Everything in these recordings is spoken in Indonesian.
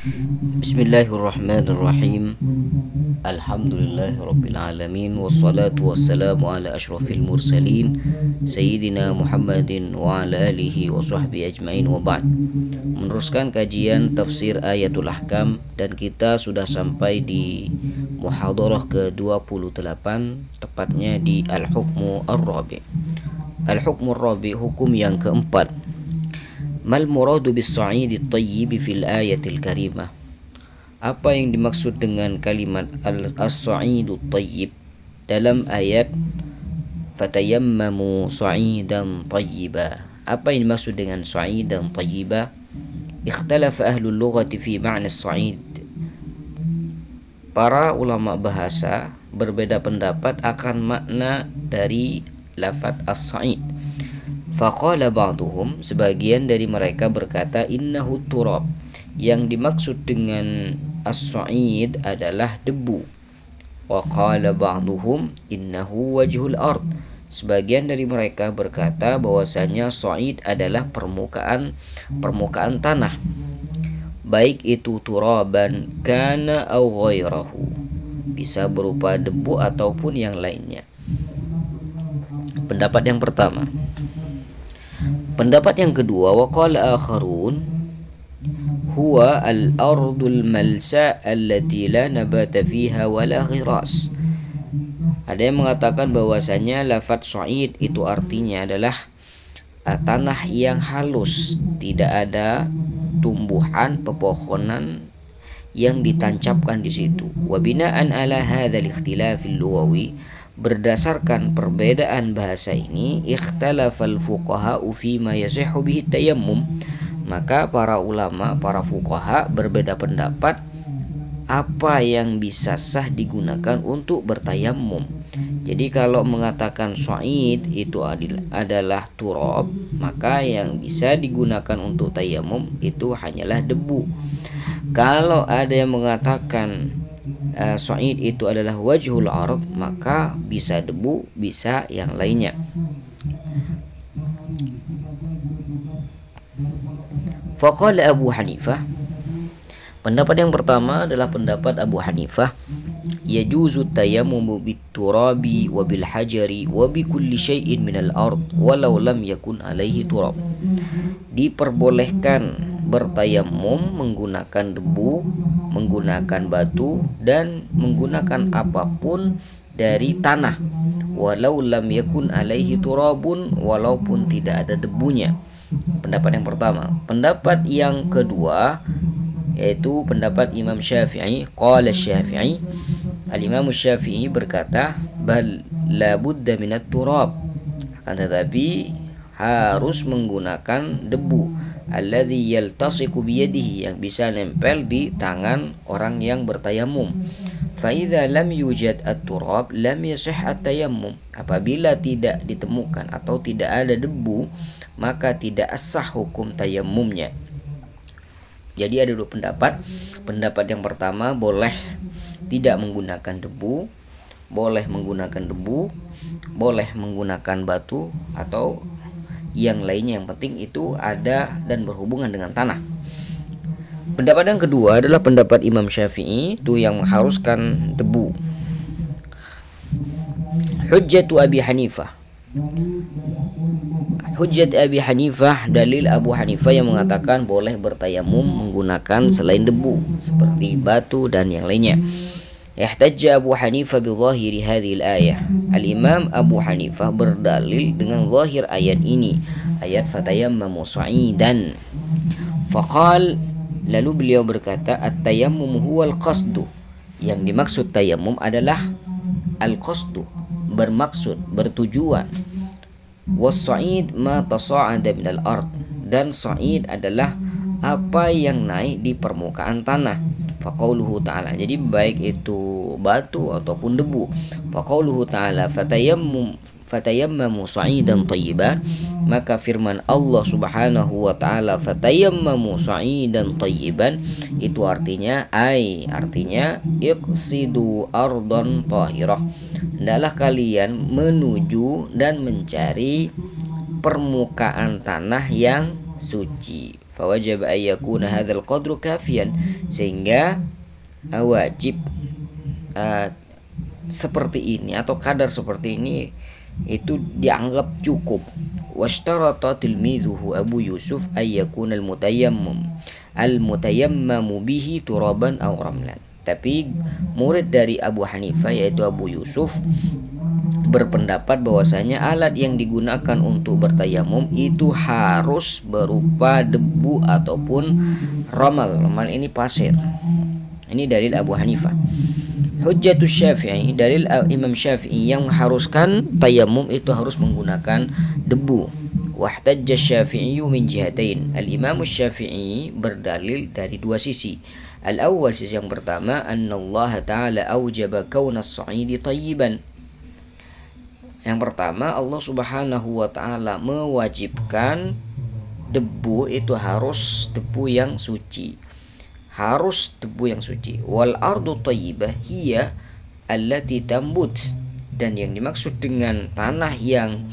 Bismillahirrahmanirrahim. Alhamdulillahirrabbilalamin. Wassalatu wassalamu ala ashrafil mursalin Sayyidina Muhammadin wa ala alihi wa sahbihi ajma'in wa ba'd. Meneruskan kajian tafsir ayatul ahkam, dan kita sudah sampai di muhadarah ke-28, tepatnya di al-hukmu ar-rabi'. Al-hukmu ar-rabi', hukum yang keempat. Mal muradu bis sa'id at-tayyib fil ayatil karimah. Apa yang dimaksud dengan kalimat as-sa'id at-tayyib dalam ayat fatayammamu sa'idan tayyiba? Apa yang dimaksud dengan sa'idan tayyiba? Ikhtalafa ahlul lughati fi ma'na as-sa'id. Para ulama bahasa berbeda pendapat akan makna dari lafaz as-sa'id. Faqala ba'duhum, sebagian dari mereka berkata, innahu turab, yang dimaksud dengan as-sa'id adalah debu. Wa qala ba'duhum innahu wajhul ard, sebagian dari mereka berkata bahwasanya sa'id adalah permukaan tanah, baik itu turaban kana au ghairahu, bisa berupa debu ataupun yang lainnya. Pendapat yang pertama. Pendapat yang kedua, waqala akharun huwa al-ardul malsa allati la nabata fiha wala ghiras. Ada yang mengatakan bahwasanya lafaz sa'id itu artinya adalah tanah yang halus, tidak ada tumbuhan pepohonan yang ditancapkan di situ. Wa bina'an ala hadzal ikhtilafil lughawi, berdasarkan perbedaan bahasa ini, ikhtalafal fuqaha'u fi ma yasihhu bihi tayammum, maka para ulama, para fuqaha berbeda pendapat apa yang bisa sah digunakan untuk bertayammum. Jadi kalau mengatakan sa'id itu adalah turab, maka yang bisa digunakan untuk tayammum itu hanyalah debu. Kalau ada yang mengatakan sa'id itu adalah wajhul ard, maka bisa debu, bisa yang lainnya. Faqala Abu Hanifah, pendapat yang pertama adalah pendapat Abu Hanifah, yajuzu tayammumu bit-turabi wa bil hajari wa bi kulli syai'in minal ard walau lam yakun alaihi turab. Diperbolehkan bertayamum menggunakan debu, menggunakan batu, dan menggunakan apapun dari tanah, walau lam yakun alaihi turabun, walaupun tidak ada debunya. Pendapat yang pertama. Pendapat yang kedua yaitu pendapat Imam Syafi'i. Qala Syafi'i, Al-Imam Syafi'i berkata, bal la budda minat turab, akan tetapi harus menggunakan debu, alladzi yaltasiqu biyadihi, yang bisa nempel di tangan orang yang bertayamum. Fa idza lam yujad at-turab lam yasih at-tayammum, apabila tidak ditemukan atau tidak ada debu, maka tidak sah hukum tayammumnya. Jadi ada dua pendapat. Pendapat yang pertama, boleh tidak menggunakan debu, boleh menggunakan debu, boleh menggunakan batu atau yang lainnya, yang penting itu ada dan berhubungan dengan tanah. Pendapat yang kedua adalah pendapat Imam Syafi'i, itu yang mengharuskan debu. Hujjatu Abi Hanifah, hujjat Abi Hanifah, dalil Abu Hanifah yang mengatakan boleh bertayamum menggunakan selain debu seperti batu dan yang lainnya. Ihtajja Abu Hanifah bi zahiri hadhil ayah. Al-Imam Abu Hanifah berdalil dengan zahir ayat ini, ayat fatayammamu sa'idan. Faqal, lalu beliau berkata, at-tayammum huwal qasdu, yang dimaksud tayammum adalah al-qasdu, bermaksud, bertujuan. Was-sa'id ma tasa'ada minal ard, dan sa'id adalah apa yang naik di permukaan tanah. Faqauluhu ta'ala, jadi baik itu batu ataupun debu. Faqauluhu ta'ala fatayammamu sa'idan tayyiban, maka firman Allah subhanahu wa ta'ala fatayammamu sa'idan tayyiban, itu artinya iqsidu ardan tahirah, hendaklah kalian menuju dan mencari permukaan tanah yang suci. fawajib an yakuna hadzal qadru kafiyan, sehingga wajib seperti ini atau kadar seperti ini itu dianggap cukup. Washtarata tilmidhuhu Abu Yusuf ay yakuna al-mutayammamu bihi turaban aw ramlan. Tapi murid dari Abu Hanifah yaitu Abu Yusuf berpendapat bahwasanya alat yang digunakan untuk bertayamum itu harus berupa debu ataupun ramal. Ramal ini pasir. Ini dalil Abu Hanifah. Hujjatus Syafi'i, dalil Imam Syafi'i yang mengharuskan tayamum itu harus menggunakan debu. Wahtajja Syafi'i min jihatain. Al-Imam Syafi'i berdalil dari dua sisi. Al-awwal, sisi yang pertama, annallaha ta'ala aujaba kauna as-sa'idi tayyiban. Yang pertama, Allah Subhanahu wa taala mewajibkan debu itu harus debu yang suci. Harus debu yang suci. Wal ardu thayyibah hiya allati tambut. Dan yang dimaksud dengan tanah yang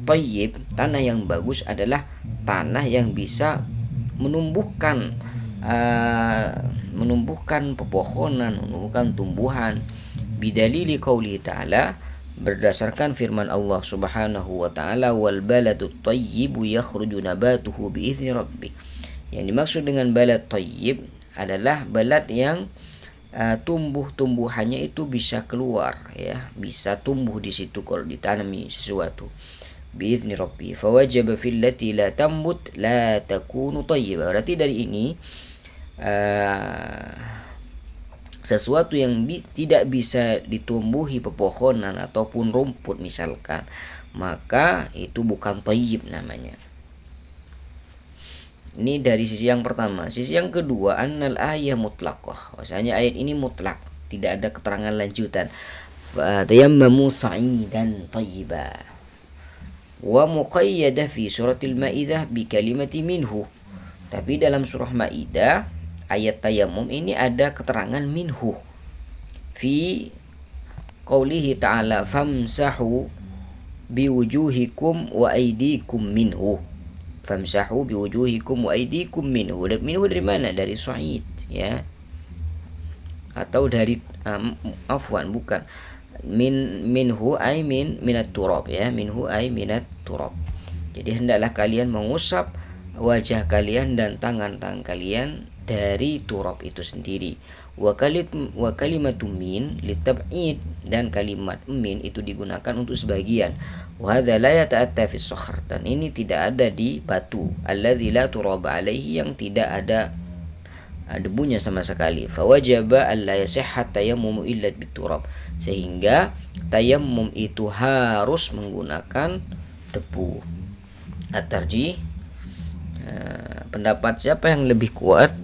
thayyib, tanah yang bagus adalah tanah yang bisa menumbuhkan pepohonan, menumbuhkan tumbuhan. Bidalili qauli ta'ala, berdasarkan firman Allah Subhanahu wa taala, wal baladut thayyibu yakhruju nabatuhu bi'izni rabbih. Yang dimaksud dengan balad thayyib adalah balad yang tumbuh-tumbuhannya itu bisa keluar, ya, bisa tumbuh di situ kalau ditanami sesuatu. Bi'izni rabbih. Fawajaba fil lati la tambut la takunu thayyibah. Berarti dari ini sesuatu yang tidak bisa ditumbuhi pepohonan ataupun rumput misalkan, maka itu bukan thayyib namanya. Ini dari sisi yang pertama. Sisi yang kedua, annal ayah mutlaqah. Maksudnya ayat ini mutlak, tidak ada keterangan lanjutan. Fatayammamu sa'idan thayyiba. Wa muqayyada fi suratil Maidah bi kalimati minhu. Tapi dalam surah Maidah ayat tayamum ini ada keterangan minhu. Fi qaulihi ta'ala famsahu biwujuhikum wa aydikum minhu. Famsahu biwujuhikum wa aydikum minhu. Dan minhu dari mana? Dari sa'id, ya. Atau dari bukan. Minhu ay minat turab, ya. Minhu ay minat turab. Jadi hendaklah kalian mengusap wajah kalian dan tangan-tangan kalian dari turab itu sendiri. Wa kalimatu min litab'id, dan kalimat min itu digunakan untuk sebagian. Wa hadza la yata'atta fi as-sakhr, dan ini tidak ada di batu. Alladzi la turaba alaihi, yang tidak ada debunya sama sekali. Fawajaba alla yasihha tayammum illa biturab, sehingga tayammum itu harus menggunakan debu. At-tarjih, pendapat siapa yang lebih kuat?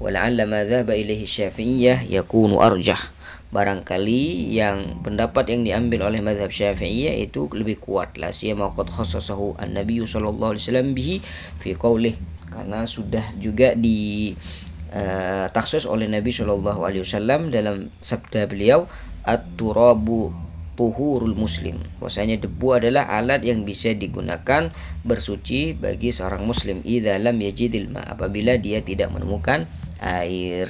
Wala'alla ma dhahaba ilaihi Syafi'iyah yakunu arjah. Barangkali yang pendapat yang diambil oleh mazhab Syafi'iyah itu lebih kuat. La siyama qad khassasahu an-nabiy sallallahu alaihi wasallam bihi fi qaulih, karena sudah juga di taksis oleh Nabi sallallahu alaihi wasallam dalam sabda beliau, at-turabu tuhurul muslim. Bahwasanya debu adalah alat yang bisa digunakan bersuci bagi seorang muslim idza lam yajidil ma, apabila dia tidak menemukan air.